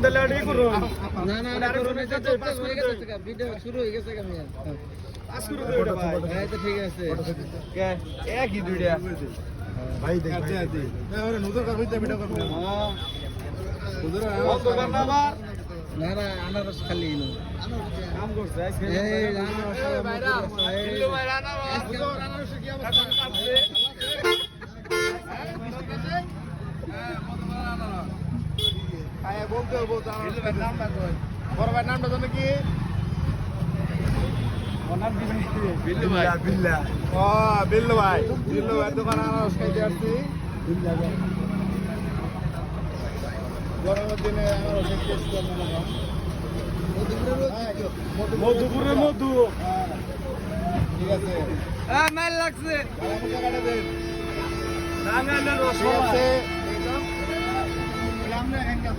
তাহলে আড়ি করুন না না না করুন এটা তো পাস হয়ে গেছে ভিডিও শুরু হয়ে গেছে আমি পাস করে দেব এটা ভাই এই তো ঠিক আছে কে একই দুইটা ভাই দেখ আচ্ছা আচ্ছা না ওরে নতুন কার ভিতরে ভিডিও করব হ্যাঁ ওদের কত করনা আবার না না আনারস খালি না কাম করছে আজকে এই আনারস ভাইরা বিল্লু ভাই আনারস আনারসের কি অবস্থা এখন কাটছে আয় বলতে হবে তো বিল্লু ভাই নাম কই বড় ভাই নামটা জানো কি ওনার দিবেন বিল্লু ভাই বিল্লা ও বিল্লু ভাই দোকান আনারস খাইতে আসছি বিল্লা গরমের দিনে আনারস টেস্ট করব না মধুপুরের মধু ঠিক আছে মেল লাগছে কাটা দেন টাঙ্গাইলের ঠিক রসমালাই আছে আমরা এখানকার